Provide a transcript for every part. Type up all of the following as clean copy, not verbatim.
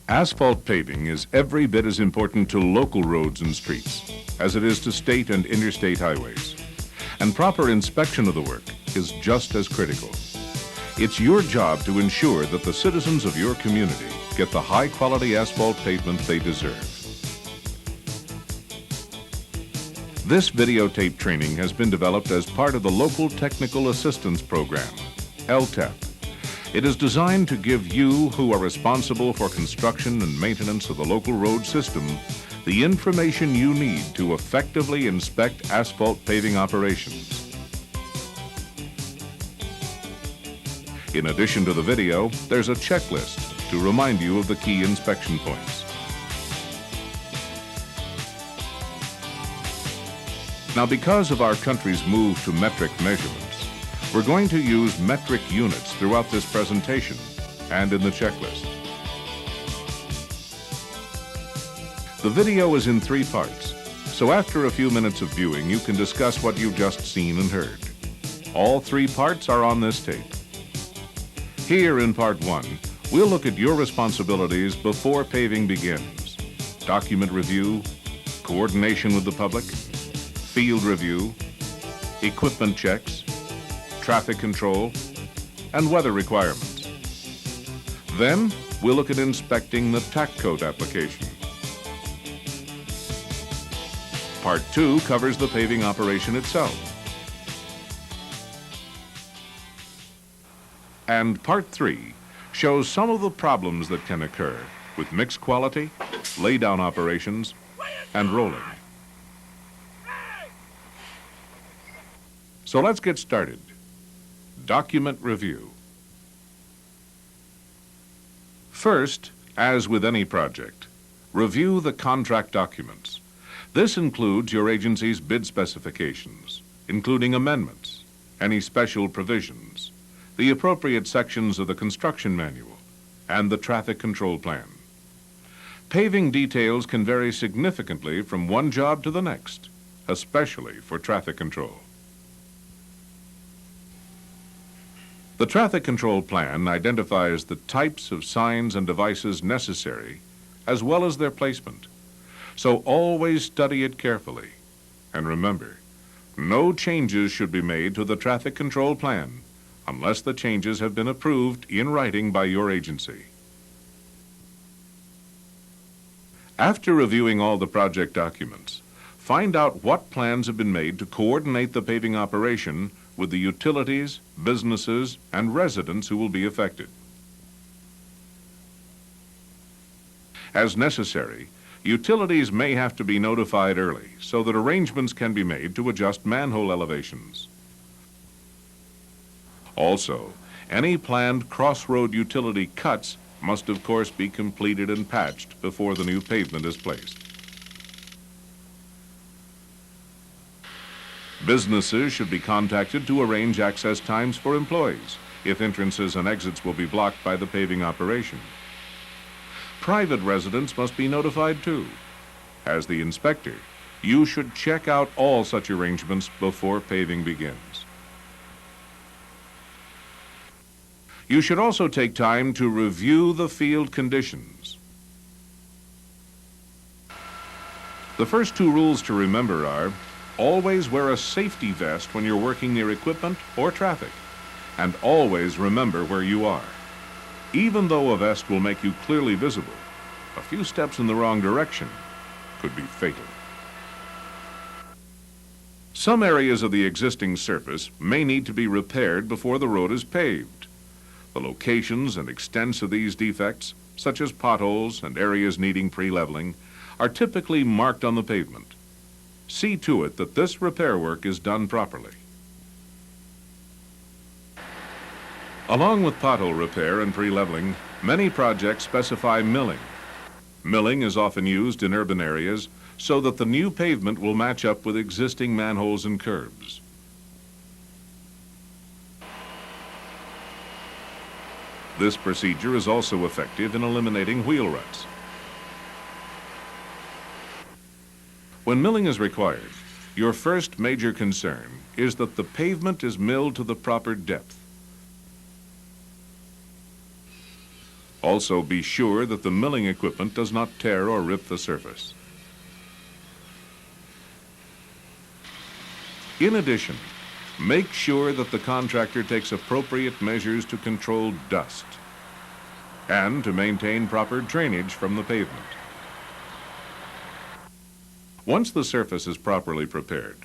Asphalt paving is every bit as important to local roads and streets as it is to state and interstate highways. And proper inspection of the work is just as critical. It's your job to ensure that the citizens of your community get the high-quality asphalt pavement they deserve. This videotape training has been developed as part of the Local Technical Assistance Program, LTAP. It is designed to give you, who are responsible for construction and maintenance of the local road system, the information you need to effectively inspect asphalt paving operations. In addition to the video, there's a checklist to remind you of the key inspection points. Now, because of our country's move to metric measurements, we're going to use metric units throughout this presentation and in the checklist. The video is in 3 parts, so after a few minutes of viewing, you can discuss what you've just seen and heard. All 3 parts are on this tape. Here in part 1, we'll look at your responsibilities before paving begins. Document review, coordination with the public, field review, equipment checks, traffic control, and weather requirements. Then, we'll look at inspecting the Tack coat application. Part 2 covers the paving operation itself. And Part 3 shows some of the problems that can occur with mixed quality, laydown operations, and rolling. So let's get started. Document review. First, as with any project, review the contract documents. This includes your agency's bid specifications, including amendments, any special provisions, the appropriate sections of the construction manual, and the traffic control plan. Paving details can vary significantly from one job to the next, especially for traffic control. The traffic control plan identifies the types of signs and devices necessary, as well as their placement. So always study it carefully. And remember, no changes should be made to the traffic control plan unless the changes have been approved in writing by your agency. After reviewing all the project documents, find out what plans have been made to coordinate the paving operation with the utilities, businesses, and residents who will be affected. As necessary, utilities may have to be notified early so that arrangements can be made to adjust manhole elevations. Also, any planned crossroad utility cuts must of course be completed and patched before the new pavement is placed. Businesses should be contacted to arrange access times for employees if entrances and exits will be blocked by the paving operation. Private residents must be notified too. As the inspector, you should check out all such arrangements before paving begins. You should also take time to review the field conditions. The first 2 rules to remember are: always wear a safety vest when you're working near equipment or traffic, and always remember where you are. Even though a vest will make you clearly visible, a few steps in the wrong direction could be fatal. Some areas of the existing surface may need to be repaired before the road is paved. The locations and extents of these defects, such as potholes and areas needing pre-leveling, are typically marked on the pavement. See to it that this repair work is done properly. Along with pothole repair and pre-leveling, many projects specify milling. Milling is often used in urban areas so that the new pavement will match up with existing manholes and curbs. This procedure is also effective in eliminating wheel ruts. When milling is required, your first major concern is that the pavement is milled to the proper depth. Also, be sure that the milling equipment does not tear or rip the surface. In addition, make sure that the contractor takes appropriate measures to control dust and to maintain proper drainage from the pavement. Once the surface is properly prepared,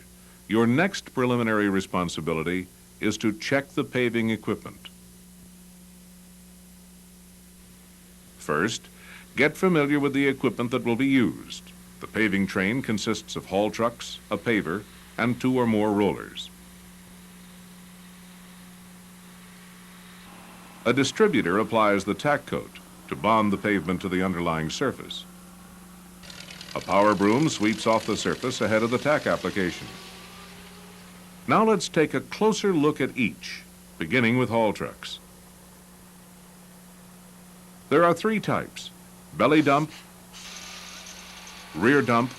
your next preliminary responsibility is to check the paving equipment. First, get familiar with the equipment that will be used. The paving train consists of haul trucks, a paver, and 2 or more rollers. A distributor applies the tack coat to bond the pavement to the underlying surface. A power broom sweeps off the surface ahead of the tack application. Now let's take a closer look at each, beginning with haul trucks. There are 3 types: belly dump, rear dump,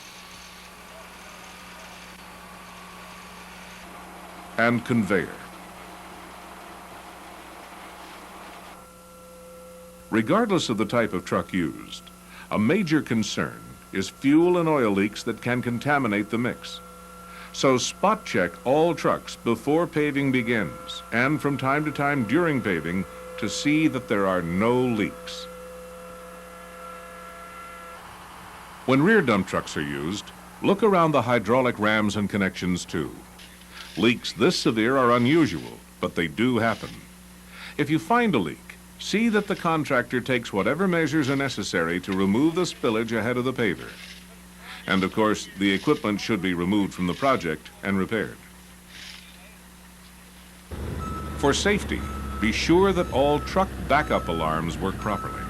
and conveyor. Regardless of the type of truck used, a major concern is fuel and oil leaks that can contaminate the mix. So spot check all trucks before paving begins and from time to time during paving to see that there are no leaks. When rear dump trucks are used, look around the hydraulic rams and connections too. Leaks this severe are unusual, but they do happen. If you find a leak, see that the contractor takes whatever measures are necessary to remove the spillage ahead of the paver. And of course, the equipment should be removed from the project and repaired. For safety, be sure that all truck backup alarms work properly.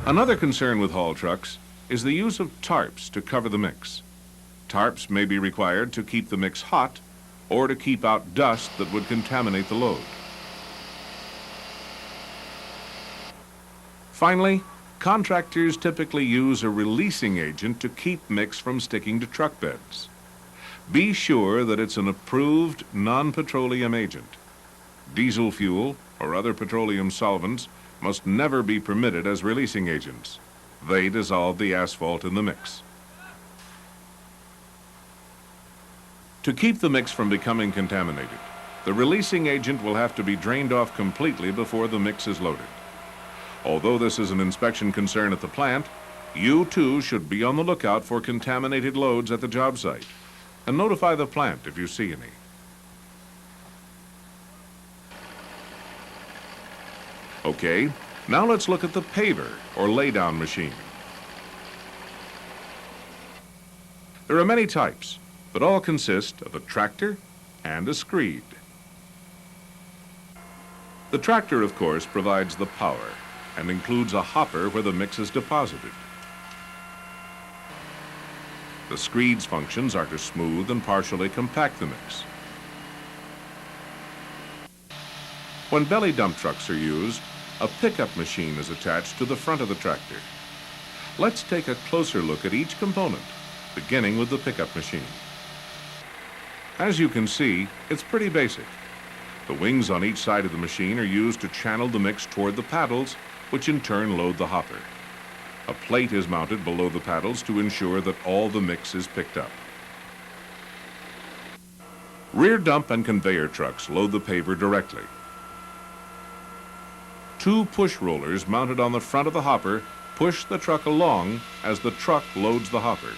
Another concern with haul trucks is the use of tarps to cover the mix. Tarps may be required to keep the mix hot or to keep out dust that would contaminate the load. Finally, contractors typically use a releasing agent to keep mix from sticking to truck beds. Be sure that it's an approved non-petroleum agent. Diesel fuel or other petroleum solvents must never be permitted as releasing agents. They dissolve the asphalt in the mix. To keep the mix from becoming contaminated, the releasing agent will have to be drained off completely before the mix is loaded. Although this is an inspection concern at the plant, you too should be on the lookout for contaminated loads at the job site and notify the plant if you see any. Okay, now let's look at the paver or laydown machine. There are many types, but all consist of a tractor and a screed. The tractor, of course, provides the power and includes a hopper where the mix is deposited. The screed's functions are to smooth and partially compact the mix. When belly dump trucks are used, a pickup machine is attached to the front of the tractor. Let's take a closer look at each component, beginning with the pickup machine. As you can see, it's pretty basic. The wings on each side of the machine are used to channel the mix toward the paddles, which in turn load the hopper. A plate is mounted below the paddles to ensure that all the mix is picked up. Rear dump and conveyor trucks load the paver directly. 2 push rollers mounted on the front of the hopper push the truck along as the truck loads the hopper.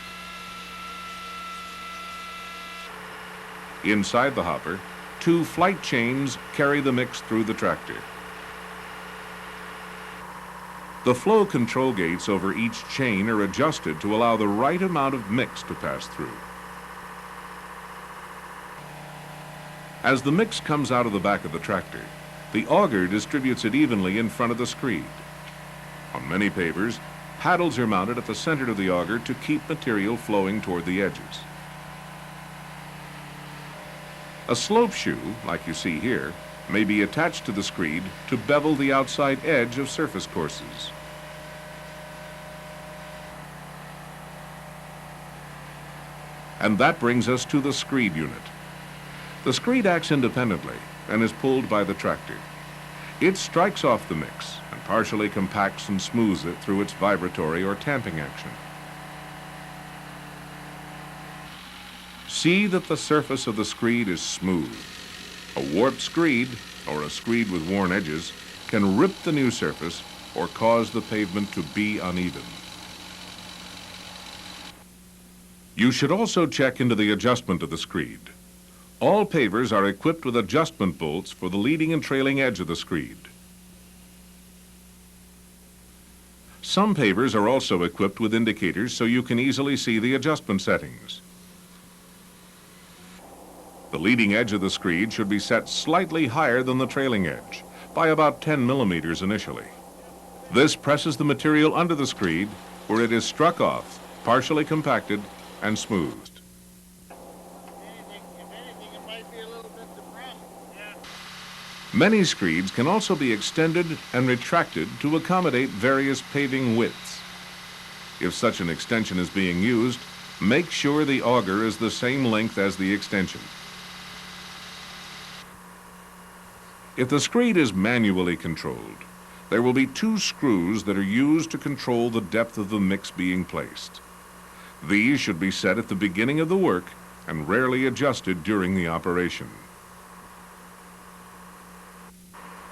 Inside the hopper, 2 flight chains carry the mix through the tractor. The flow control gates over each chain are adjusted to allow the right amount of mix to pass through. As the mix comes out of the back of the tractor, the auger distributes it evenly in front of the screed. On many pavers, paddles are mounted at the center of the auger to keep material flowing toward the edges. A slope shoe, like you see here, may be attached to the screed to bevel the outside edge of surface courses. And that brings us to the screed unit. The screed acts independently and is pulled by the tractor. It strikes off the mix and partially compacts and smooths it through its vibratory or tamping action. See that the surface of the screed is smooth. A warped screed, or a screed with worn edges, can rip the new surface or cause the pavement to be uneven. You should also check into the adjustment of the screed. All pavers are equipped with adjustment bolts for the leading and trailing edge of the screed. Some pavers are also equipped with indicators so you can easily see the adjustment settings. The leading edge of the screed should be set slightly higher than the trailing edge, by about 10 millimeters initially. This presses the material under the screed where it is struck off, partially compacted, and smoothed. If anything, it might be a little bit depressed. Yeah. Many screeds can also be extended and retracted to accommodate various paving widths. If such an extension is being used, make sure the auger is the same length as the extension. If the screed is manually controlled, there will be 2 screws that are used to control the depth of the mix being placed. These should be set at the beginning of the work and rarely adjusted during the operation.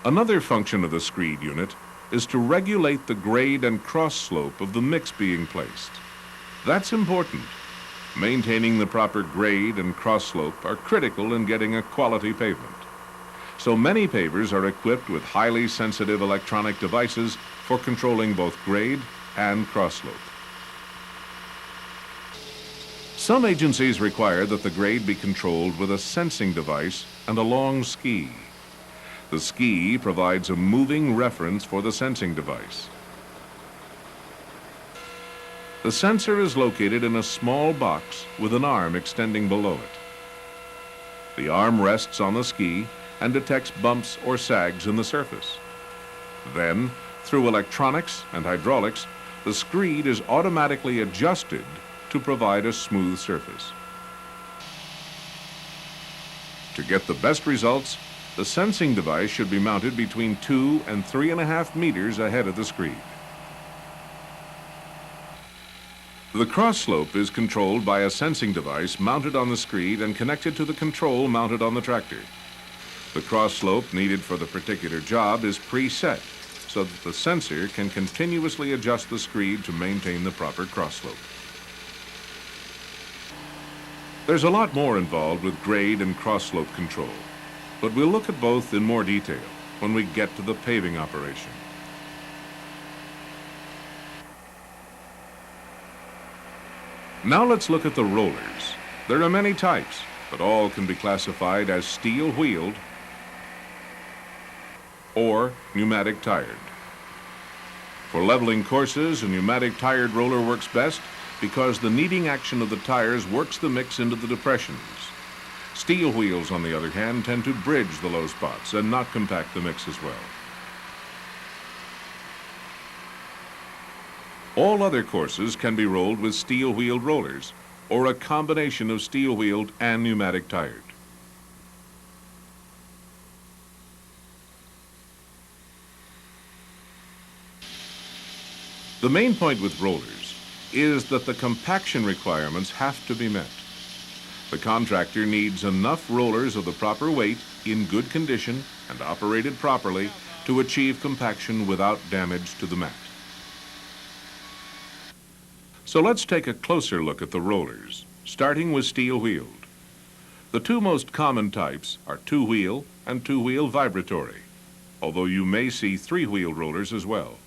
Another function of the screed unit is to regulate the grade and cross slope of the mix being placed. That's important. Maintaining the proper grade and cross slope are critical in getting a quality pavement. So many pavers are equipped with highly sensitive electronic devices for controlling both grade and cross slope. Some agencies require that the grade be controlled with a sensing device and a long ski. The ski provides a moving reference for the sensing device. The sensor is located in a small box with an arm extending below it. The arm rests on the ski and detects bumps or sags in the surface. Then, through electronics and hydraulics, the screed is automatically adjusted to provide a smooth surface. To get the best results, the sensing device should be mounted between 2 and 3.5 meters ahead of the screed. The cross slope is controlled by a sensing device mounted on the screed and connected to the control mounted on the tractor. The cross slope needed for the particular job is preset so that the sensor can continuously adjust the screed to maintain the proper cross slope. There's a lot more involved with grade and cross slope control, but we'll look at both in more detail when we get to the paving operation. Now let's look at the rollers. There are many types, but all can be classified as steel-wheeled or pneumatic-tired. For leveling courses, a pneumatic-tired roller works best because the kneading action of the tires works the mix into the depressions. Steel wheels, on the other hand, tend to bridge the low spots and not compact the mix as well. All other courses can be rolled with steel-wheeled rollers or a combination of steel-wheeled and pneumatic-tired. The main point with rollers is that the compaction requirements have to be met. The contractor needs enough rollers of the proper weight, in good condition, and operated properly to achieve compaction without damage to the mat. So let's take a closer look at the rollers, starting with steel-wheeled. The 2 most common types are 2-wheel and 2-wheel vibratory, although you may see 3-wheel rollers as well.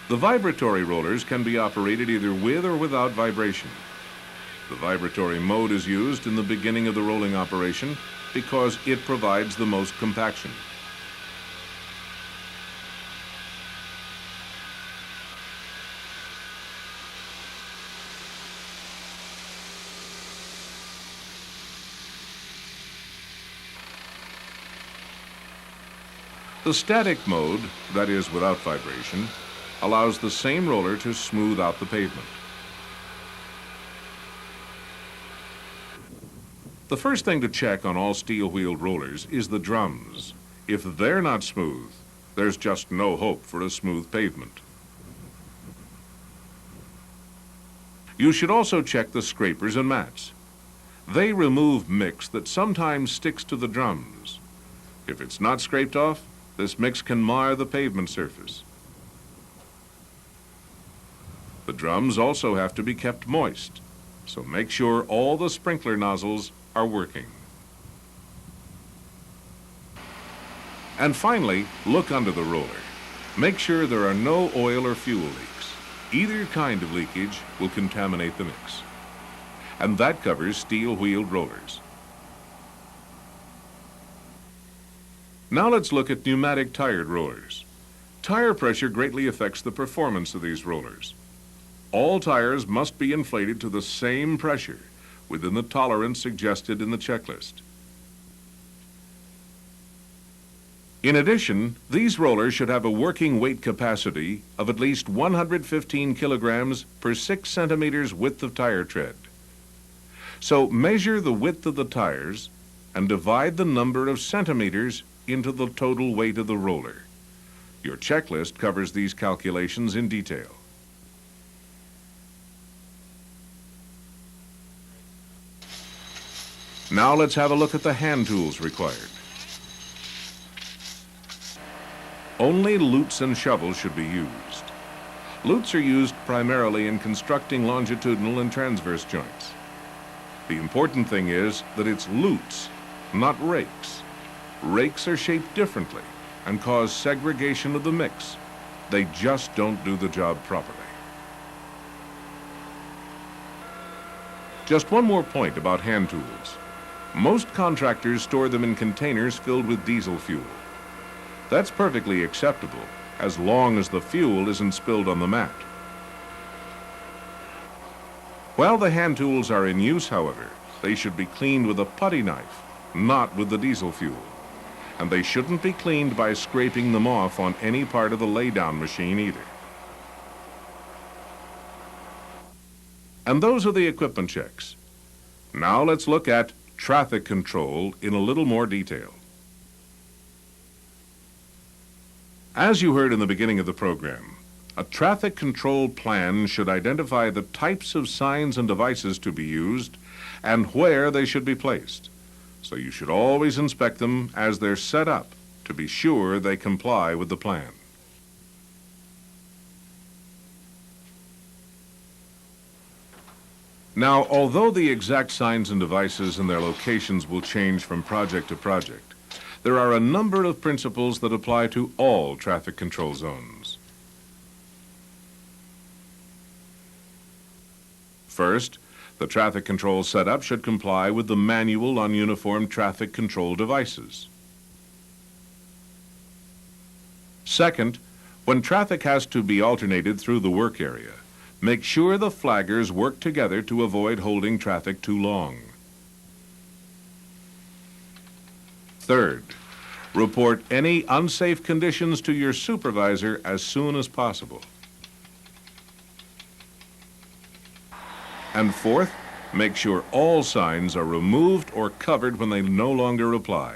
The vibratory rollers can be operated either with or without vibration. The vibratory mode is used in the beginning of the rolling operation because it provides the most compaction. The static mode, that is without vibration, allows the same roller to smooth out the pavement. The first thing to check on all steel-wheeled rollers is the drums. If they're not smooth, there's just no hope for a smooth pavement. You should also check the scrapers and mats. They remove mix that sometimes sticks to the drums. If it's not scraped off, this mix can mar the pavement surface. The drums also have to be kept moist, so make sure all the sprinkler nozzles are working. And finally, look under the roller. Make sure there are no oil or fuel leaks. Either kind of leakage will contaminate the mix. And that covers steel-wheeled rollers. Now let's look at pneumatic tired rollers. Tire pressure greatly affects the performance of these rollers. All tires must be inflated to the same pressure within the tolerance suggested in the checklist. In addition, these rollers should have a working weight capacity of at least 115 kilograms per 6 centimeters width of tire tread. So measure the width of the tires and divide the number of centimeters into the total weight of the roller. Your checklist covers these calculations in detail. Now let's have a look at the hand tools required. Only lutes and shovels should be used. Lutes are used primarily in constructing longitudinal and transverse joints. The important thing is that it's lutes, not rakes. Rakes are shaped differently and cause segregation of the mix. They just don't do the job properly. Just one more point about hand tools. Most contractors store them in containers filled with diesel fuel. That's perfectly acceptable, as long as the fuel isn't spilled on the mat. While the hand tools are in use, however, they should be cleaned with a putty knife, not with the diesel fuel. And they shouldn't be cleaned by scraping them off on any part of the laydown machine either. And those are the equipment checks. Now let's look at traffic control in a little more detail. As you heard in the beginning of the program, a traffic control plan should identify the types of signs and devices to be used and where they should be placed. So you should always inspect them as they're set up to be sure they comply with the plan. Now, although the exact signs and devices and their locations will change from project to project, there are a number of principles that apply to all traffic control zones. First, the traffic control setup should comply with the Manual on Uniform Traffic Control Devices. Second, when traffic has to be alternated through the work area, make sure the flaggers work together to avoid holding traffic too long. Third, report any unsafe conditions to your supervisor as soon as possible. And fourth, make sure all signs are removed or covered when they no longer apply.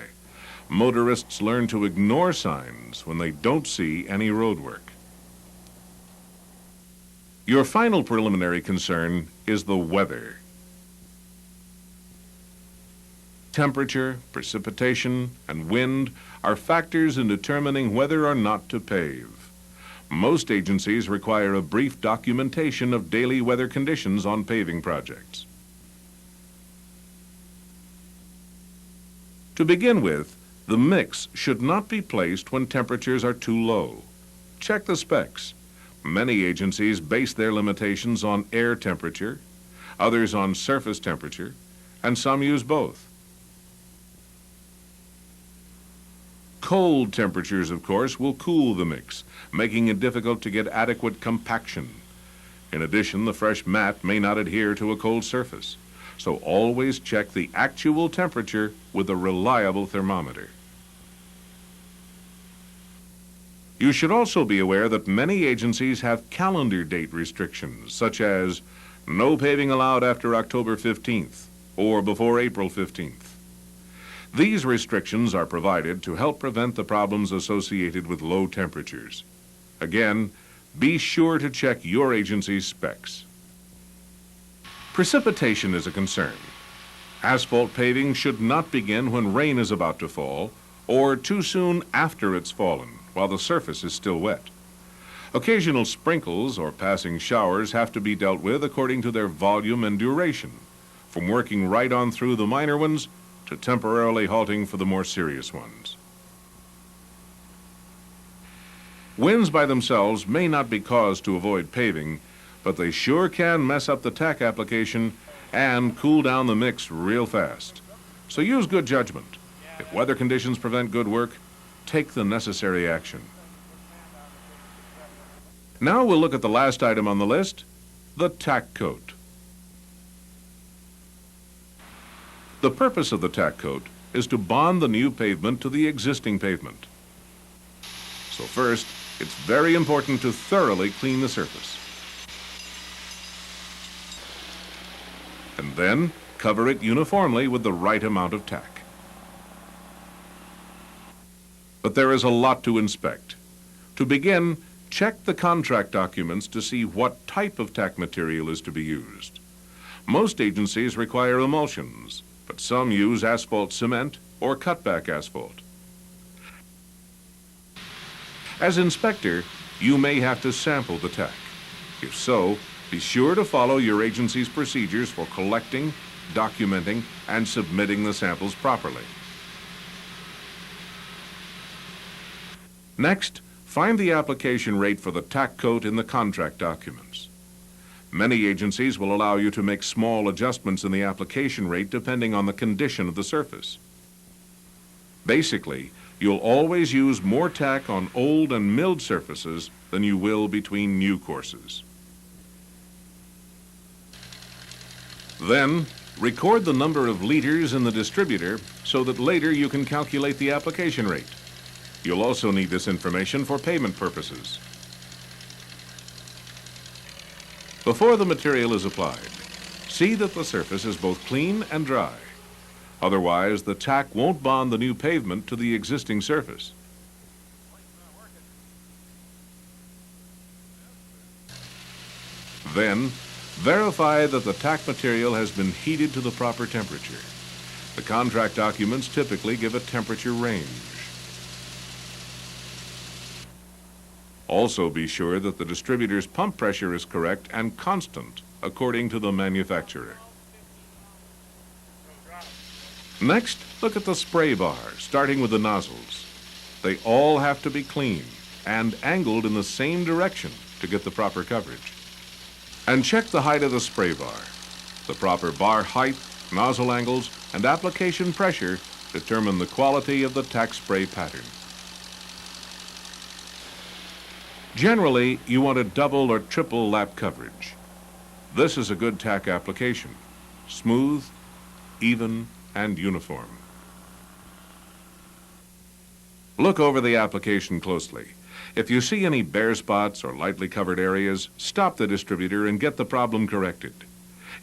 Motorists learn to ignore signs when they don't see any road work. Your final preliminary concern is the weather. Temperature, precipitation, and wind are factors in determining whether or not to pave. Most agencies require a brief documentation of daily weather conditions on paving projects. To begin with, the mix should not be placed when temperatures are too low. Check the specs. Many agencies base their limitations on air temperature, others on surface temperature, and some use both. Cold temperatures, of course, will cool the mix, making it difficult to get adequate compaction. In addition, the fresh mat may not adhere to a cold surface, so always check the actual temperature with a reliable thermometer. You should also be aware that many agencies have calendar date restrictions, such as no paving allowed after October 15th, or before April 15th. These restrictions are provided to help prevent the problems associated with low temperatures. Again, be sure to check your agency's specs. Precipitation is a concern. Asphalt paving should not begin when rain is about to fall or too soon after it's fallen while the surface is still wet. Occasional sprinkles or passing showers have to be dealt with according to their volume and duration, from working right on through the minor ones to temporarily halting for the more serious ones. Winds by themselves may not be cause to avoid paving, but they sure can mess up the tack application and cool down the mix real fast. So use good judgment. If weather conditions prevent good work, take the necessary action. Now we'll look at the last item on the list, the tack coat. The purpose of the tack coat is to bond the new pavement to the existing pavement. So first, it's very important to thoroughly clean the surface. And then cover it uniformly with the right amount of tack. But there is a lot to inspect. To begin, check the contract documents to see what type of tack material is to be used. Most agencies require emulsions, but some use asphalt cement or cutback asphalt. As inspector, you may have to sample the tack. If so, be sure to follow your agency's procedures for collecting, documenting, and submitting the samples properly. Next, find the application rate for the tack coat in the contract documents. Many agencies will allow you to make small adjustments in the application rate depending on the condition of the surface. Basically, you'll always use more tack on old and milled surfaces than you will between new courses. Then, record the number of liters in the distributor so that later you can calculate the application rate. You'll also need this information for payment purposes. Before the material is applied, see that the surface is both clean and dry. Otherwise, the tack won't bond the new pavement to the existing surface. Then, verify that the tack material has been heated to the proper temperature. The contract documents typically give a temperature range. Also be sure that the distributor's pump pressure is correct and constant according to the manufacturer. Next, look at the spray bar, starting with the nozzles. They all have to be clean and angled in the same direction to get the proper coverage. And check the height of the spray bar. The proper bar height, nozzle angles, and application pressure determine the quality of the tack spray pattern. Generally, you want a double or triple lap coverage. This is a good tack application, smooth, even, and uniform. Look over the application closely. If you see any bare spots or lightly covered areas, stop the distributor and get the problem corrected.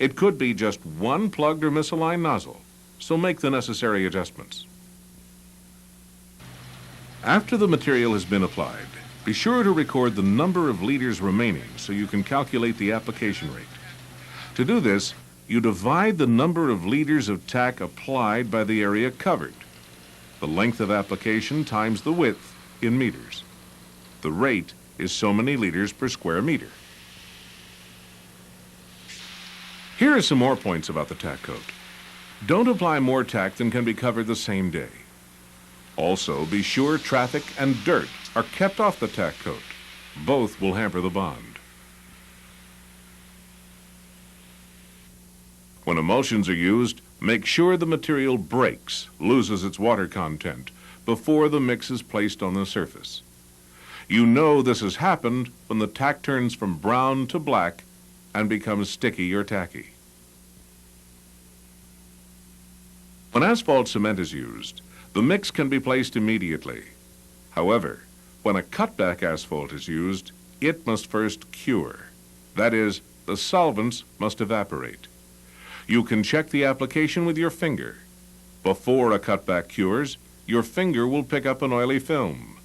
It could be just one plugged or misaligned nozzle, so make the necessary adjustments. After the material has been applied, be sure to record the number of liters remaining so you can calculate the application rate. To do this, you divide the number of liters of tack applied by the area covered. The length of application times the width in meters. The rate is so many liters per square meter. Here are some more points about the tack coat. Don't apply more tack than can be covered the same day. Also, be sure traffic and dirt are kept off the tack coat. Both will hamper the bond. When emulsions are used, make sure the material breaks, loses its water content, before the mix is placed on the surface. You know this has happened when the tack turns from brown to black and becomes sticky or tacky. When asphalt cement is used, the mix can be placed immediately. However, when a cutback asphalt is used, it must first cure. That is, the solvents must evaporate. You can check the application with your finger. Before a cutback cures, your finger will pick up an oily film.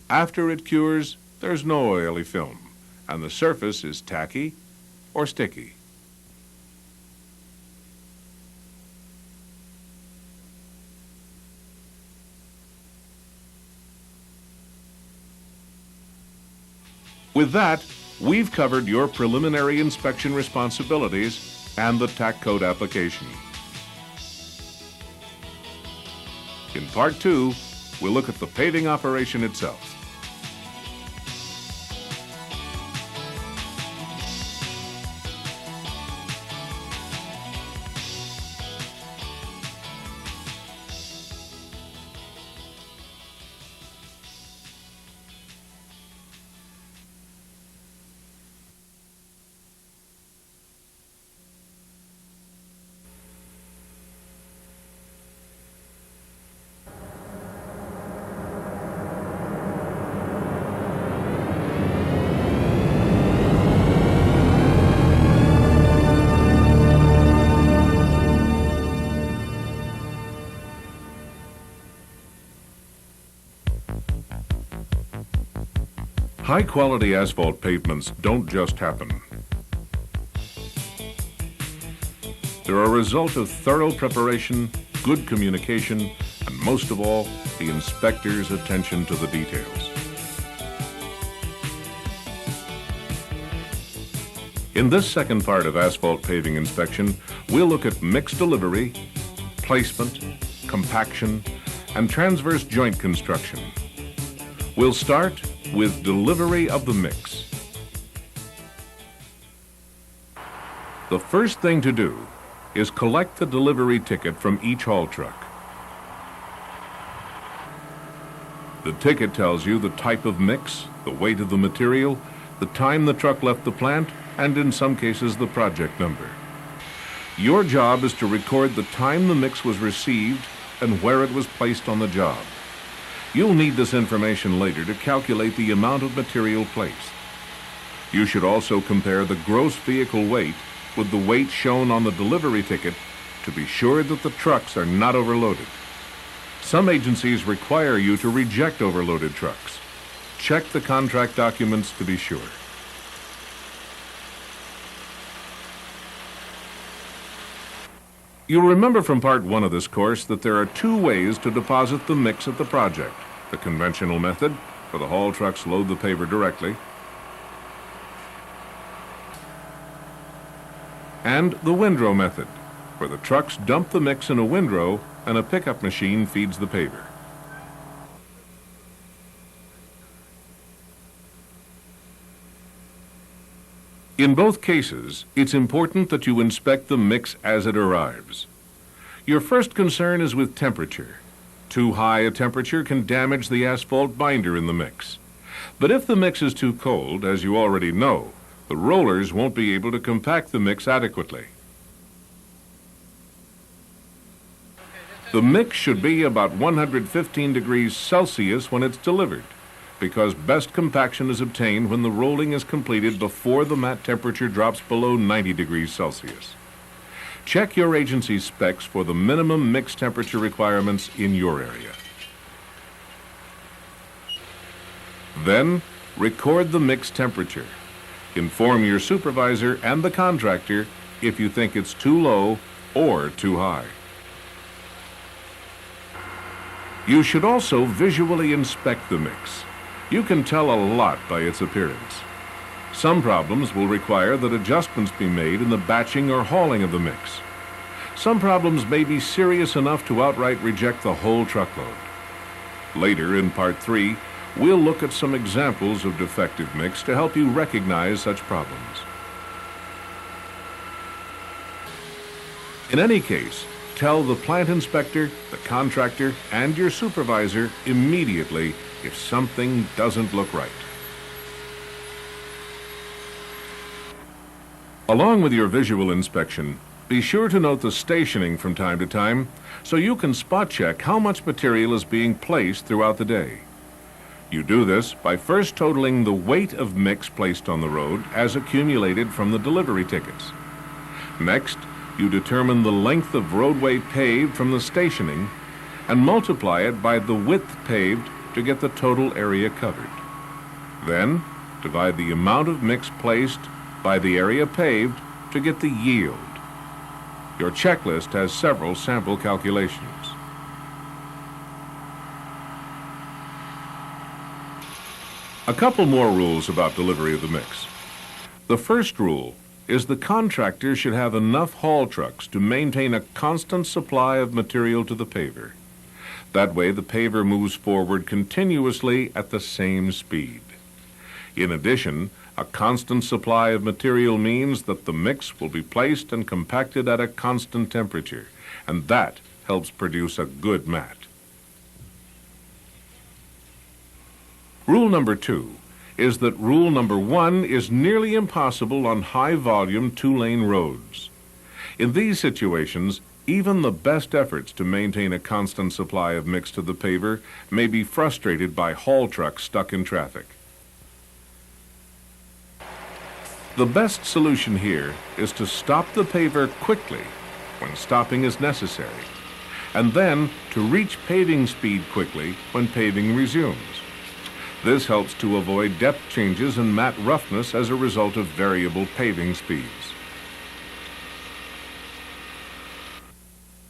After it cures, there's no oily film, and the surface is tacky or sticky. With that, we've covered your preliminary inspection responsibilities and the Tack code application. In Part 2, we'll look at the paving operation itself. High-quality asphalt pavements don't just happen. They're a result of thorough preparation, good communication, and most of all, the inspector's attention to the details. In this second part of asphalt paving inspection, we'll look at mix delivery, placement, compaction, and transverse joint construction. We'll start with delivery of the mix. The first thing to do is collect the delivery ticket from each haul truck. The ticket tells you the type of mix, the weight of the material, the time the truck left the plant, and in some cases the project number. Your job is to record the time the mix was received and where it was placed on the job. You'll need this information later to calculate the amount of material placed. You should also compare the gross vehicle weight with the weight shown on the delivery ticket to be sure that the trucks are not overloaded. Some agencies require you to reject overloaded trucks. Check the contract documents to be sure. You'll remember from Part 1 of this course that there are two ways to deposit the mix at the project. The conventional method, where the haul trucks load the paver directly, and the windrow method, where the trucks dump the mix in a windrow and a pickup machine feeds the paver. In both cases, it's important that you inspect the mix as it arrives. Your first concern is with temperature. Too high a temperature can damage the asphalt binder in the mix. But if the mix is too cold, as you already know, the rollers won't be able to compact the mix adequately. The mix should be about 115 degrees Celsius when it's delivered, because best compaction is obtained when the rolling is completed before the mat temperature drops below 90 degrees Celsius. Check your agency's specs for the minimum mix temperature requirements in your area. Then, record the mix temperature. Inform your supervisor and the contractor if you think it's too low or too high. You should also visually inspect the mix. You can tell a lot by its appearance. Some problems will require that adjustments be made in the batching or hauling of the mix. Some problems may be serious enough to outright reject the whole truckload. Later in Part 3, we'll look at some examples of defective mix to help you recognize such problems. In any case, tell the plant inspector, the contractor, and your supervisor immediately if something doesn't look right. Along with your visual inspection, be sure to note the stationing from time to time so you can spot check how much material is being placed throughout the day. You do this by first totaling the weight of mix placed on the road as accumulated from the delivery tickets. Next, you determine the length of roadway paved from the stationing and multiply it by the width paved to get the total area covered. Then, divide the amount of mix placed by the area paved to get the yield. Your checklist has several sample calculations. A couple more rules about delivery of the mix. The first rule is the contractor should have enough haul trucks to maintain a constant supply of material to the paver. That way, the paver moves forward continuously at the same speed. In addition, a constant supply of material means that the mix will be placed and compacted at a constant temperature, and that helps produce a good mat. Rule number 2 is that rule number 1 is nearly impossible on high-volume two-lane roads. In these situations, even the best efforts to maintain a constant supply of mix to the paver may be frustrated by haul trucks stuck in traffic. The best solution here is to stop the paver quickly when stopping is necessary, and then to reach paving speed quickly when paving resumes. This helps to avoid depth changes and mat roughness as a result of variable paving speeds.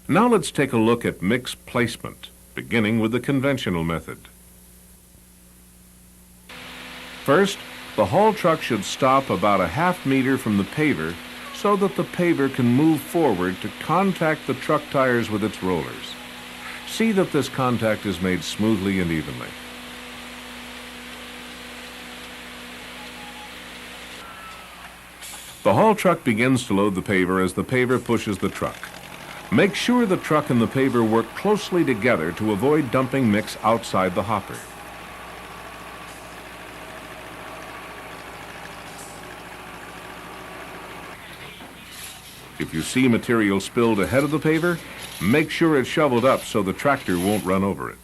Now let's take a look at mix placement, beginning with the conventional method. First, the haul truck should stop about a half meter from the paver so that the paver can move forward to contact the truck tires with its rollers. See that this contact is made smoothly and evenly. The haul truck begins to load the paver as the paver pushes the truck. Make sure the truck and the paver work closely together to avoid dumping mix outside the hopper. If you see material spilled ahead of the paver, make sure it's shoveled up so the tractor won't run over it.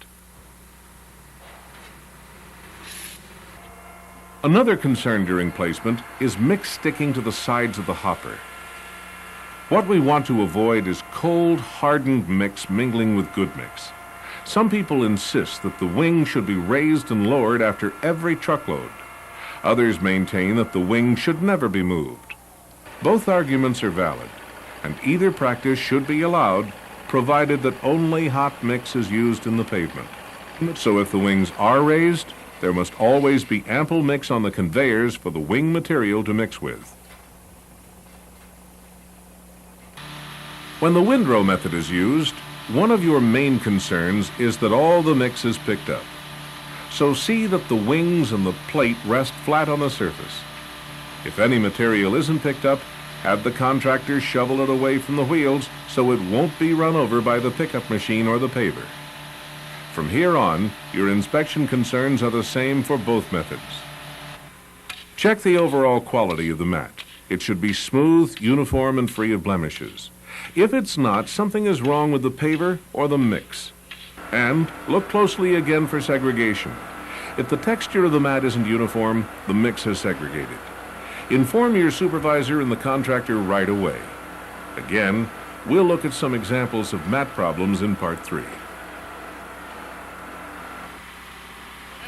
Another concern during placement is mix sticking to the sides of the hopper. What we want to avoid is cold, hardened mix mingling with good mix. Some people insist that the wing should be raised and lowered after every truckload. Others maintain that the wing should never be moved. Both arguments are valid, and either practice should be allowed, provided that only hot mix is used in the pavement. So if the wings are raised, there must always be ample mix on the conveyors for the wing material to mix with. When the windrow method is used, one of your main concerns is that all the mix is picked up. So see that the wings and the plate rest flat on the surface. If any material isn't picked up, have the contractor shovel it away from the wheels so it won't be run over by the pickup machine or the paver. From here on, your inspection concerns are the same for both methods. Check the overall quality of the mat. It should be smooth, uniform, and free of blemishes. If it's not, something is wrong with the paver or the mix. And look closely again for segregation. If the texture of the mat isn't uniform, the mix has segregated. Inform your supervisor and the contractor right away. Again, we'll look at some examples of mat problems in Part 3.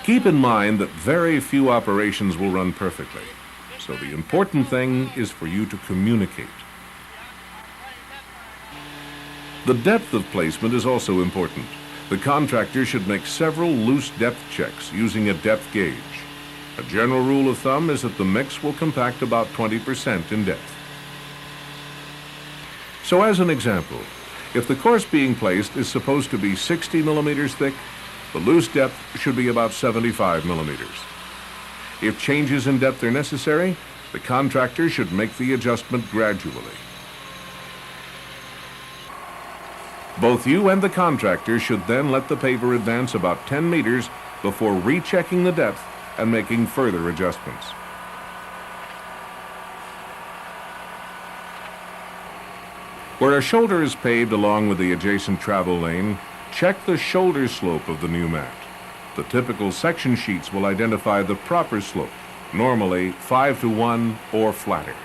Keep in mind that very few operations will run perfectly, so the important thing is for you to communicate. The depth of placement is also important. The contractor should make several loose depth checks using a depth gauge. A general rule of thumb is that the mix will compact about 20% in depth. So as an example, if the course being placed is supposed to be 60 millimeters thick, the loose depth should be about 75 millimeters. If changes in depth are necessary, the contractor should make the adjustment gradually. Both you and the contractor should then let the paver advance about 10 meters before rechecking the depth and making further adjustments. Where a shoulder is paved along with the adjacent travel lane, check the shoulder slope of the new mat. The typical section sheets will identify the proper slope, normally 5 to 1 or flatter.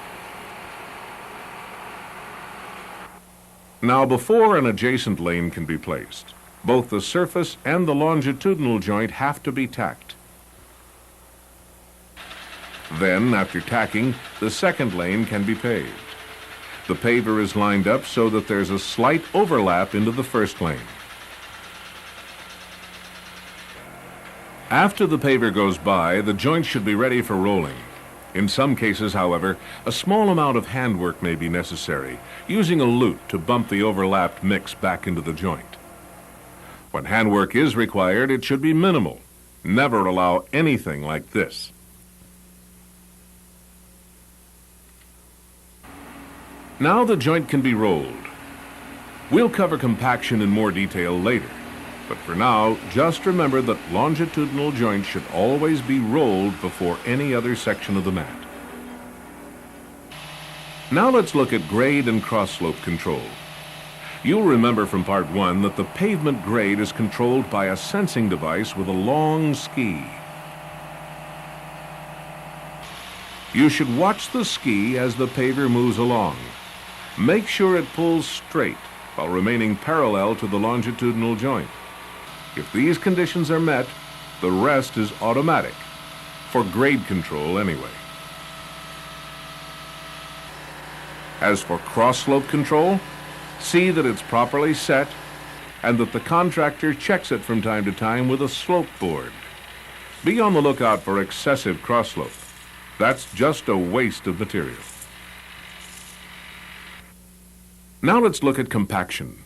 Now, before an adjacent lane can be placed, both the surface and the longitudinal joint have to be tacked. Then, after tacking, the second lane can be paved. The paver is lined up so that there's a slight overlap into the first lane. After the paver goes by, the joint should be ready for rolling. In some cases, however, a small amount of handwork may be necessary, using a lute to bump the overlapped mix back into the joint. When handwork is required, it should be minimal. Never allow anything like this. Now the joint can be rolled. We'll cover compaction in more detail later, but for now, just remember that longitudinal joints should always be rolled before any other section of the mat. Now let's look at grade and cross-slope control. You'll remember from part 1 that the pavement grade is controlled by a sensing device with a long ski. You should watch the ski as the paver moves along. Make sure it pulls straight while remaining parallel to the longitudinal joint. If these conditions are met, the rest is automatic, for grade control anyway. As for cross-slope control, see that it's properly set and that the contractor checks it from time to time with a slope board. Be on the lookout for excessive cross-slope. That's just a waste of material. Now let's look at compaction.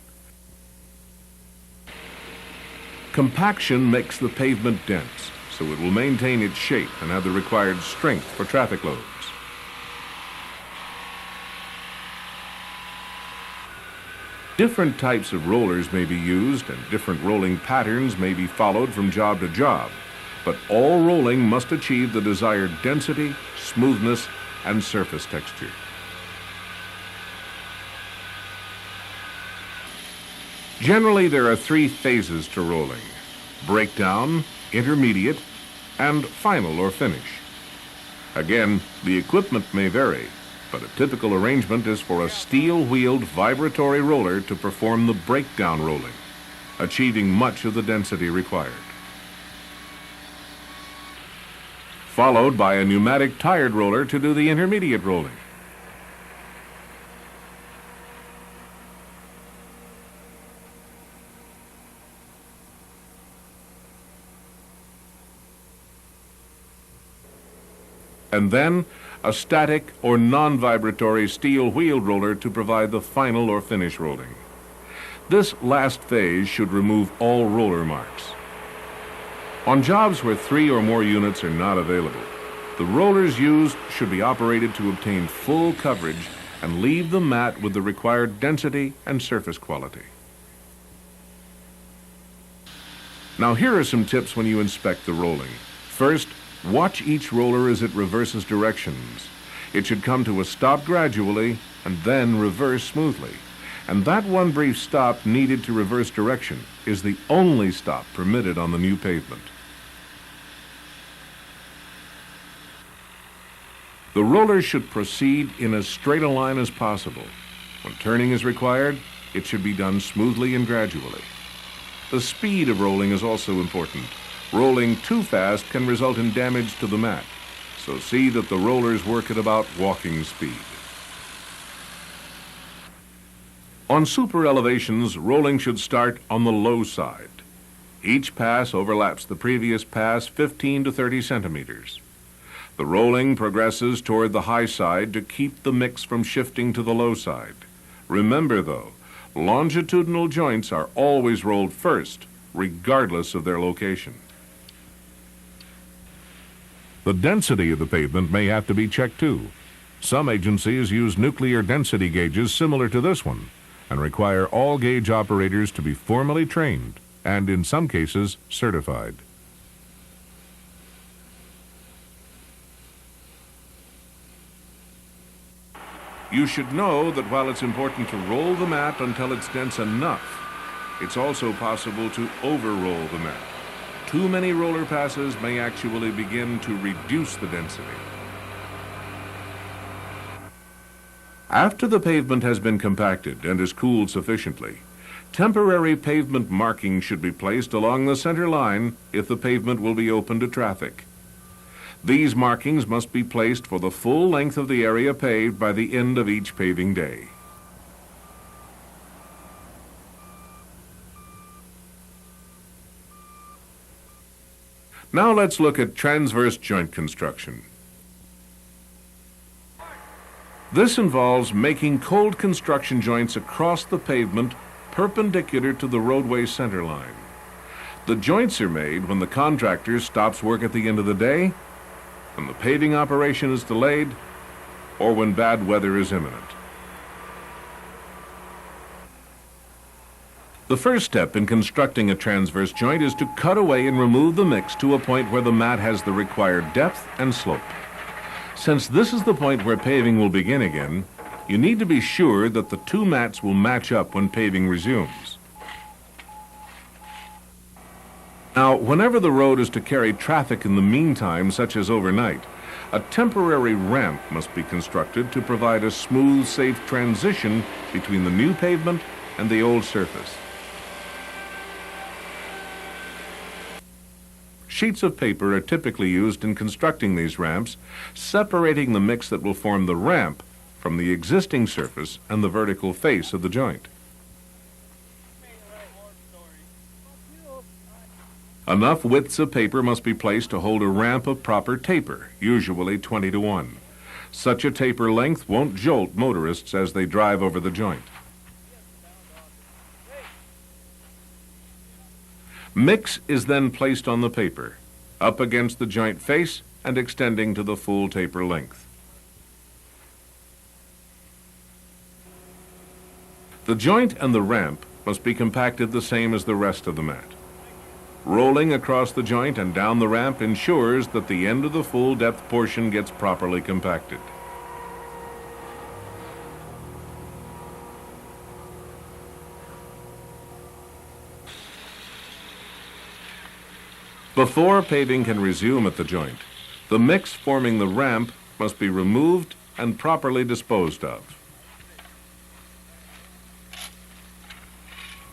Compaction makes the pavement dense, so it will maintain its shape and have the required strength for traffic loads. Different types of rollers may be used and different rolling patterns may be followed from job to job, but all rolling must achieve the desired density, smoothness, and surface texture. Generally, there are 3 phases to rolling: breakdown, intermediate, and final or finish. Again, the equipment may vary, but a typical arrangement is for a steel-wheeled vibratory roller to perform the breakdown rolling, achieving much of the density required. Followed by a pneumatic tired roller to do the intermediate rolling. And then a static or non-vibratory steel-wheeled roller to provide the final or finish rolling. This last phase should remove all roller marks. On jobs where 3 or more units are not available, the rollers used should be operated to obtain full coverage and leave the mat with the required density and surface quality. Now here are some tips when you inspect the rolling. First, watch each roller as it reverses directions. It should come to a stop gradually and then reverse smoothly. And that one brief stop needed to reverse direction is the only stop permitted on the new pavement. The roller should proceed in as straight a line as possible. When turning is required, it should be done smoothly and gradually. The speed of rolling is also important. Rolling too fast can result in damage to the mat, so see that the rollers work at about walking speed. On super elevations, rolling should start on the low side. Each pass overlaps the previous pass 15 to 30 centimeters. The rolling progresses toward the high side to keep the mix from shifting to the low side. Remember, though, longitudinal joints are always rolled first, regardless of their location. The density of the pavement may have to be checked too. Some agencies use nuclear density gauges similar to this one and require all gauge operators to be formally trained and, in some cases, certified. You should know that while it's important to roll the mat until it's dense enough, it's also possible to over-roll the mat. Too many roller passes may actually begin to reduce the density. After the pavement has been compacted and is cooled sufficiently, temporary pavement markings should be placed along the center line if the pavement will be open to traffic. These markings must be placed for the full length of the area paved by the end of each paving day. Now let's look at transverse joint construction. This involves making cold construction joints across the pavement perpendicular to the roadway center line. The joints are made when the contractor stops work at the end of the day, when the paving operation is delayed, or when bad weather is imminent. The first step in constructing a transverse joint is to cut away and remove the mix to a point where the mat has the required depth and slope. Since this is the point where paving will begin again, you need to be sure that the two mats will match up when paving resumes. Now, whenever the road is to carry traffic in the meantime, such as overnight, a temporary ramp must be constructed to provide a smooth, safe transition between the new pavement and the old surface. Sheets of paper are typically used in constructing these ramps, separating the mix that will form the ramp from the existing surface and the vertical face of the joint. Enough widths of paper must be placed to hold a ramp of proper taper, usually 20:1. Such a taper length won't jolt motorists as they drive over the joint. Mix is then placed on the paper, up against the joint face and extending to the full taper length. The joint and the ramp must be compacted the same as the rest of the mat. Rolling across the joint and down the ramp ensures that the end of the full depth portion gets properly compacted. Before paving can resume at the joint, the mix forming the ramp must be removed and properly disposed of.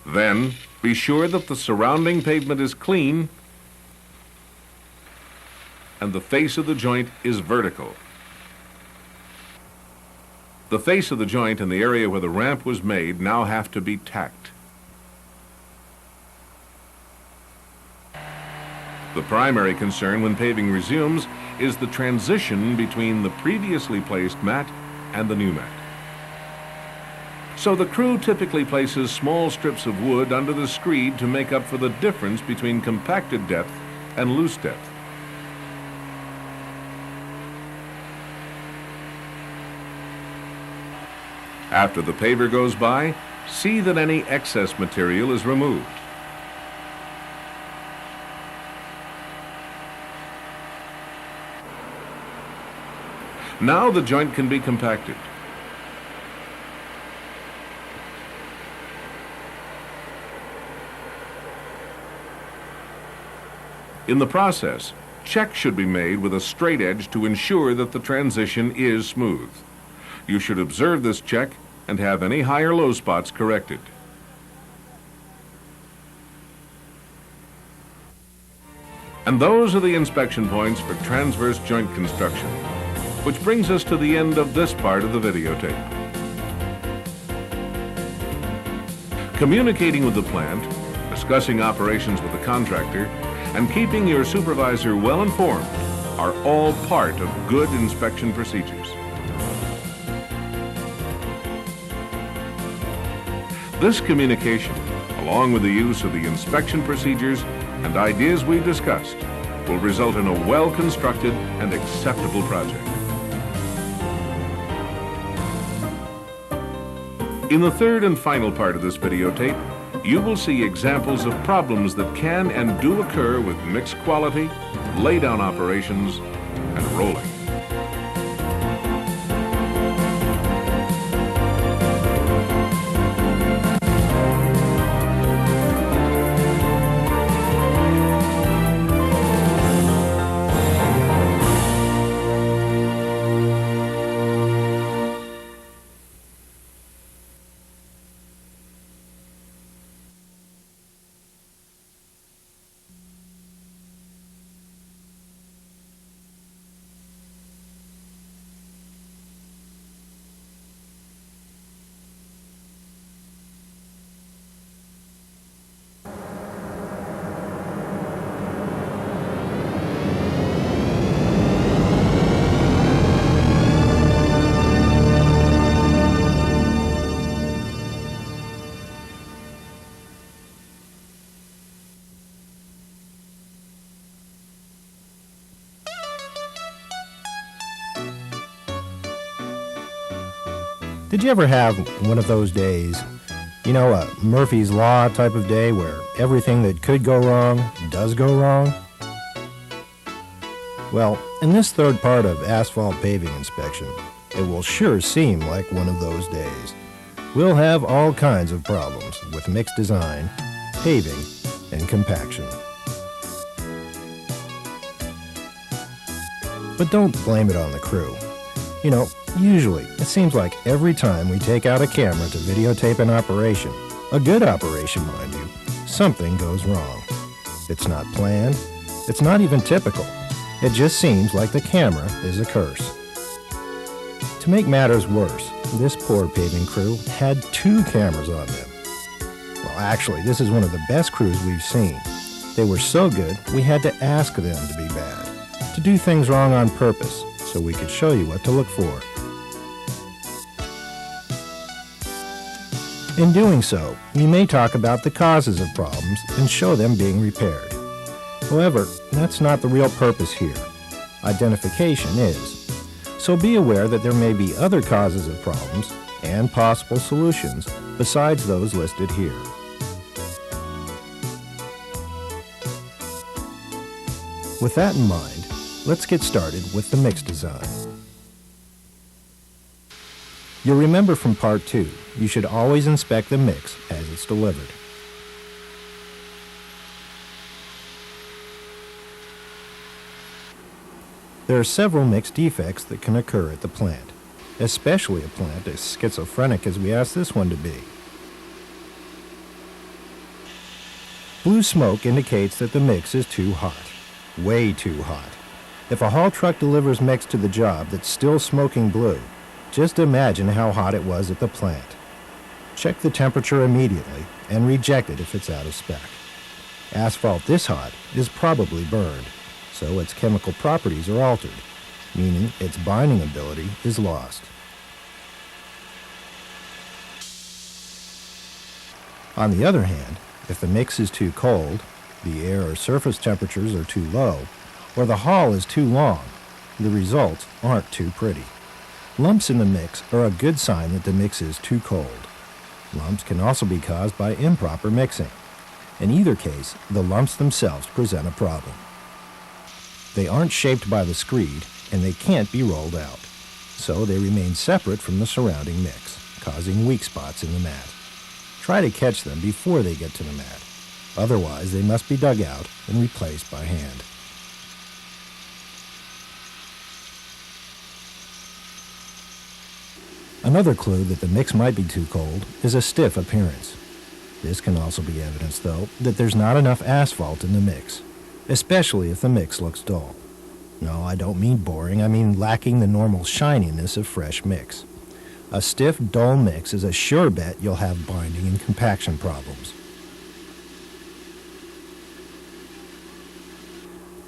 Then, be sure that the surrounding pavement is clean and the face of the joint is vertical. The face of the joint and the area where the ramp was made now have to be tacked. The primary concern when paving resumes is the transition between the previously placed mat and the new mat. So the crew typically places small strips of wood under the screed to make up for the difference between compacted depth and loose depth. After the paver goes by, see that any excess material is removed. Now the joint can be compacted. In the process, checks should be made with a straight edge to ensure that the transition is smooth. You should observe this check and have any high or low spots corrected. And those are the inspection points for transverse joint construction, which brings us to the end of this part of the videotape. Communicating with the plant, discussing operations with the contractor, and keeping your supervisor well informed are all part of good inspection procedures. This communication, along with the use of the inspection procedures and ideas we've discussed, will result in a well-constructed and acceptable project. In the third and final part of this videotape, you will see examples of problems that can and do occur with mixed quality, laydown operations, and rolling. Did you ever have one of those days, you know, a Murphy's Law type of day where everything that could go wrong does go wrong? Well, in this third part of asphalt paving inspection, it will sure seem like one of those days. We'll have all kinds of problems with mixed design, paving, and compaction. But don't blame it on the crew. You know, usually it seems like every time we take out a camera to videotape an operation, a good operation mind you, something goes wrong. It's not planned, it's not even typical. It just seems like the camera is a curse. To make matters worse, this poor paving crew had 2 cameras on them. Well, actually, this is one of the best crews we've seen. They were so good, we had to ask them to be bad, to do things wrong on purpose, so we could show you what to look for. In doing so, we may talk about the causes of problems and show them being repaired. However, that's not the real purpose here. Identification is. So be aware that there may be other causes of problems and possible solutions besides those listed here. With that in mind, let's get started with the mix design. You'll remember from Part 2, you should always inspect the mix as it's delivered. There are several mix defects that can occur at the plant, especially a plant as schizophrenic as we ask this one to be. Blue smoke indicates that the mix is too hot, way too hot. If a haul truck delivers mix to the job that's still smoking blue, just imagine how hot it was at the plant. Check the temperature immediately and reject it if it's out of spec. Asphalt this hot is probably burned, so its chemical properties are altered, meaning its binding ability is lost. On the other hand, if the mix is too cold, the air or surface temperatures are too low, or the haul is too long, the results aren't too pretty. Lumps in the mix are a good sign that the mix is too cold. Lumps can also be caused by improper mixing. In either case, the lumps themselves present a problem. They aren't shaped by the screed, and they can't be rolled out. So they remain separate from the surrounding mix, causing weak spots in the mat. Try to catch them before they get to the mat. Otherwise, they must be dug out and replaced by hand. Another clue that the mix might be too cold is a stiff appearance. This can also be evidence, though, that there's not enough asphalt in the mix, especially if the mix looks dull. No, I don't mean boring, I mean lacking the normal shininess of fresh mix. A stiff, dull mix is a sure bet you'll have binding and compaction problems.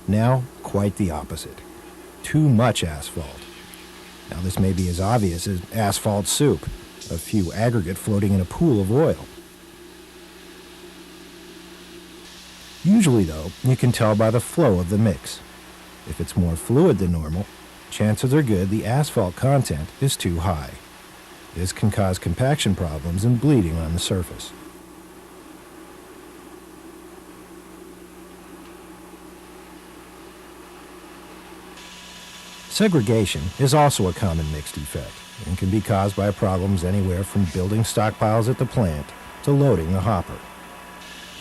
Now, quite the opposite. Too much asphalt. Now, this may be as obvious as asphalt soup, a few aggregate floating in a pool of oil. Usually, though, you can tell by the flow of the mix. If it's more fluid than normal, chances are good the asphalt content is too high. This can cause compaction problems and bleeding on the surface. Segregation is also a common mix defect and can be caused by problems anywhere from building stockpiles at the plant to loading the hopper.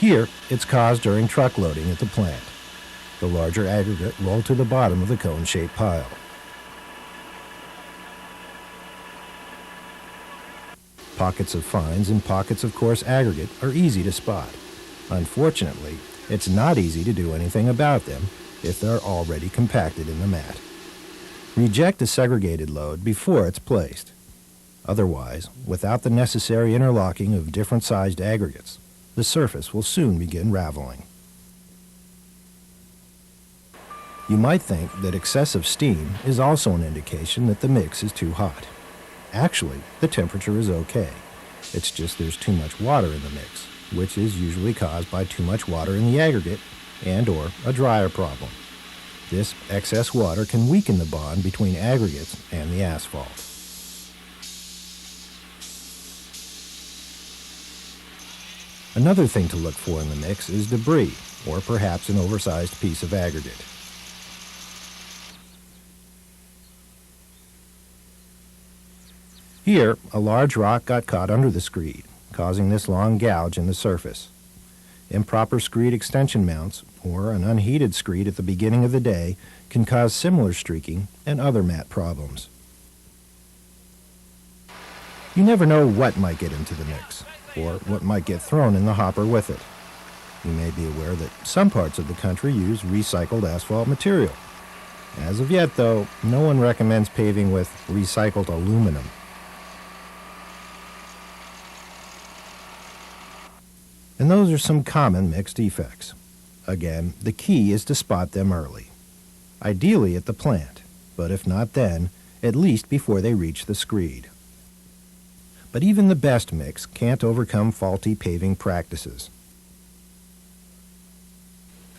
Here, it's caused during truck loading at the plant. The larger aggregate rolled to the bottom of the cone-shaped pile. Pockets of fines and pockets of coarse aggregate are easy to spot. Unfortunately, it's not easy to do anything about them if they're already compacted in the mat. Reject a segregated load before it's placed. Otherwise, without the necessary interlocking of different-sized aggregates, the surface will soon begin raveling. You might think that excessive steam is also an indication that the mix is too hot. Actually, the temperature is okay. It's just there's too much water in the mix, which is usually caused by too much water in the aggregate and/or a dryer problem. This excess water can weaken the bond between aggregates and the asphalt. Another thing to look for in the mix is debris, or perhaps an oversized piece of aggregate. Here, a large rock got caught under the screed, causing this long gouge in the surface. Improper screed extension mounts, or an unheated screed at the beginning of the day, can cause similar streaking and other mat problems. You never know what might get into the mix, or what might get thrown in the hopper with it. You may be aware that some parts of the country use recycled asphalt material. As of yet, though, no one recommends paving with recycled aluminum. And those are some common mix defects. Again, the key is to spot them early. Ideally at the plant, but if not then, at least before they reach the screed. But even the best mix can't overcome faulty paving practices.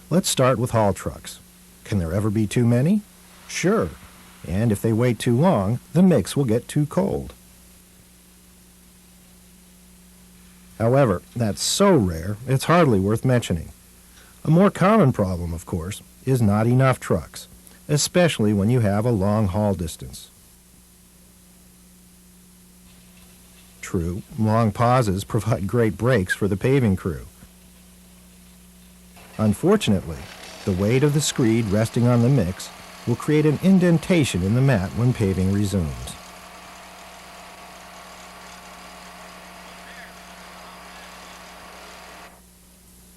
Let's start with haul trucks. Can there ever be too many? Sure. And if they wait too long, the mix will get too cold. However, that's so rare, it's hardly worth mentioning. A more common problem, of course, is not enough trucks, especially when you have a long haul distance. True, long pauses provide great breaks for the paving crew. Unfortunately, the weight of the screed resting on the mix will create an indentation in the mat when paving resumes.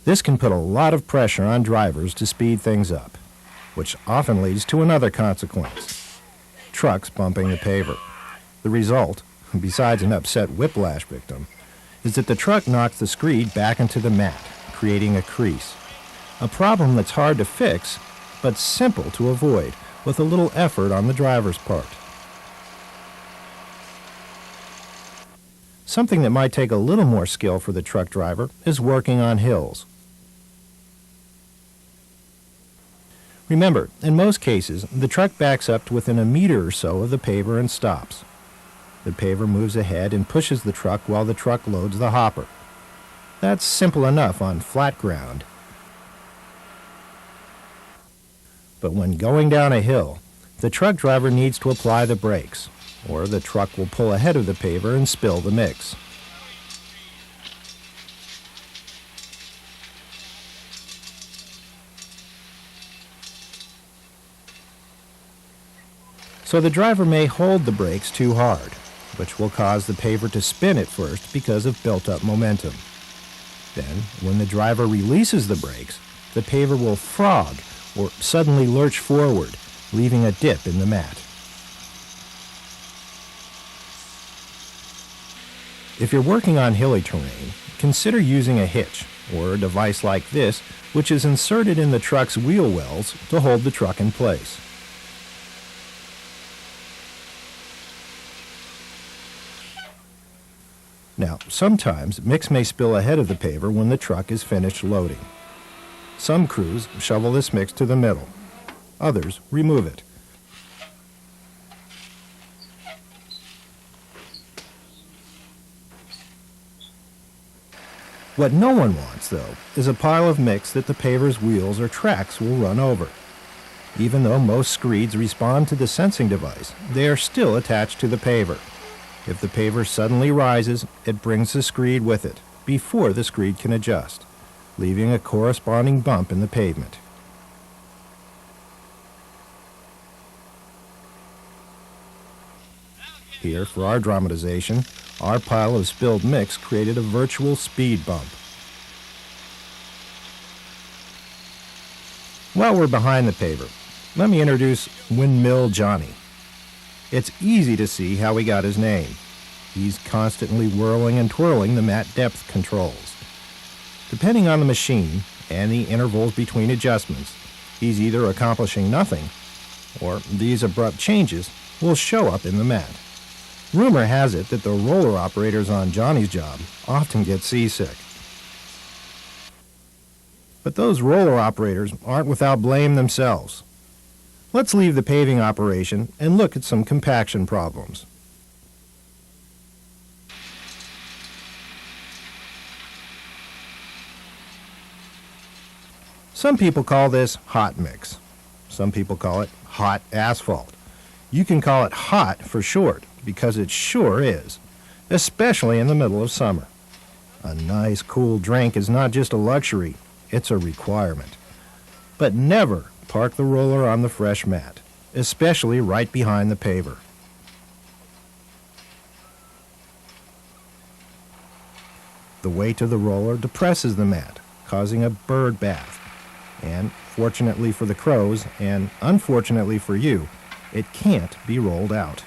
This can put a lot of pressure on drivers to speed things up, which often leads to another consequence: trucks bumping the paver. The result, besides an upset whiplash victim, is that the truck knocks the screed back into the mat, creating a crease. A problem that's hard to fix, but simple to avoid with a little effort on the driver's part. Something that might take a little more skill for the truck driver is working on hills. Remember, in most cases, the truck backs up to within a meter or so of the paver and stops. The paver moves ahead and pushes the truck while the truck loads the hopper. That's simple enough on flat ground. But when going down a hill, the truck driver needs to apply the brakes, or the truck will pull ahead of the paver and spill the mix. So the driver may hold the brakes too hard, which will cause the paver to spin at first because of built-up momentum. Then, when the driver releases the brakes, the paver will frog or suddenly lurch forward, leaving a dip in the mat. If you're working on hilly terrain, consider using a hitch, or a device like this, which is inserted in the truck's wheel wells to hold the truck in place. Now, sometimes mix may spill ahead of the paver when the truck is finished loading. Some crews shovel this mix to the middle. Others remove it. What no one wants, though, is a pile of mix that the paver's wheels or tracks will run over. Even though most screeds respond to the sensing device, they are still attached to the paver. If the paver suddenly rises, it brings the screed with it, before the screed can adjust, leaving a corresponding bump in the pavement. Here, for our dramatization, our pile of spilled mix created a virtual speed bump. While we're behind the paver, let me introduce Windmill Johnny. It's easy to see how he got his name. He's constantly whirling and twirling the mat depth controls. Depending on the machine and the intervals between adjustments, he's either accomplishing nothing, or these abrupt changes will show up in the mat. Rumor has it that the roller operators on Johnny's job often get seasick. But those roller operators aren't without blame themselves. Let's leave the paving operation and look at some compaction problems. Some people call this hot mix. Some people call it hot asphalt. You can call it hot for short because it sure is, especially in the middle of summer. A nice cool drink is not just a luxury, it's a requirement. But never park the roller on the fresh mat, especially right behind the paver. The weight of the roller depresses the mat, causing a bird bath. And fortunately for the crows, and unfortunately for you, it can't be rolled out.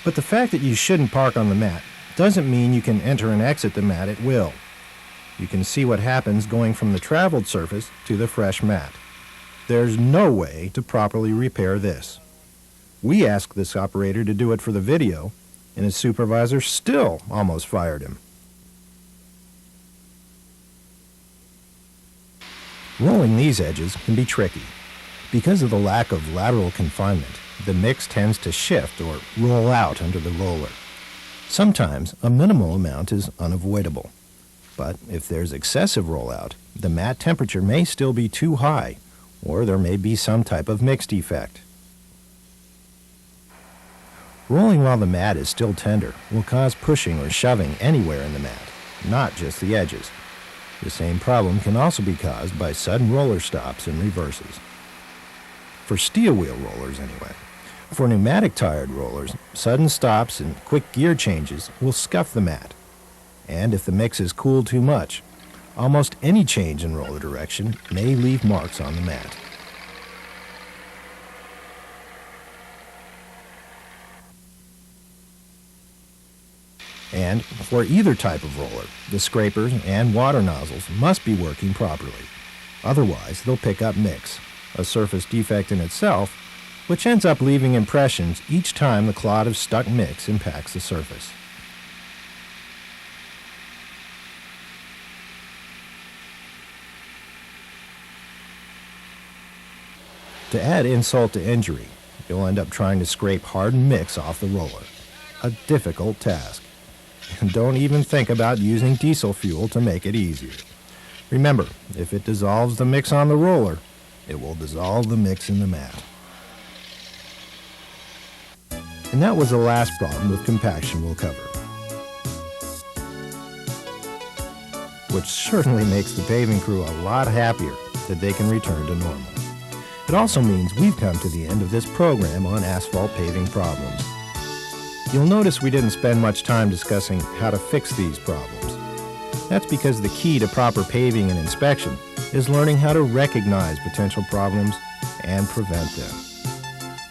But the fact that you shouldn't park on the mat doesn't mean you can enter and exit the mat at will. You can see what happens going from the traveled surface to the fresh mat. There's no way to properly repair this. We asked this operator to do it for the video, and his supervisor still almost fired him. Rolling these edges can be tricky. Because of the lack of lateral confinement, the mix tends to shift or roll out under the roller. Sometimes a minimal amount is unavoidable. But if there's excessive rollout, the mat temperature may still be too high, or there may be some type of mix defect. Rolling while the mat is still tender will cause pushing or shoving anywhere in the mat, not just the edges. The same problem can also be caused by sudden roller stops and reverses. For steel wheel rollers anyway. For pneumatic-tired rollers, sudden stops and quick gear changes will scuff the mat. And if the mix is cooled too much, almost any change in roller direction may leave marks on the mat. And for either type of roller, the scrapers and water nozzles must be working properly. Otherwise, they'll pick up mix, a surface defect in itself, which ends up leaving impressions each time the clod of stuck mix impacts the surface. To add insult to injury, you'll end up trying to scrape hardened mix off the roller. A difficult task. And don't even think about using diesel fuel to make it easier. Remember, if it dissolves the mix on the roller, it will dissolve the mix in the mat. And that was the last problem with compaction we'll cover, which certainly makes the paving crew a lot happier that they can return to normal. It also means we've come to the end of this program on asphalt paving problems. You'll notice we didn't spend much time discussing how to fix these problems. That's because the key to proper paving and inspection is learning how to recognize potential problems and prevent them.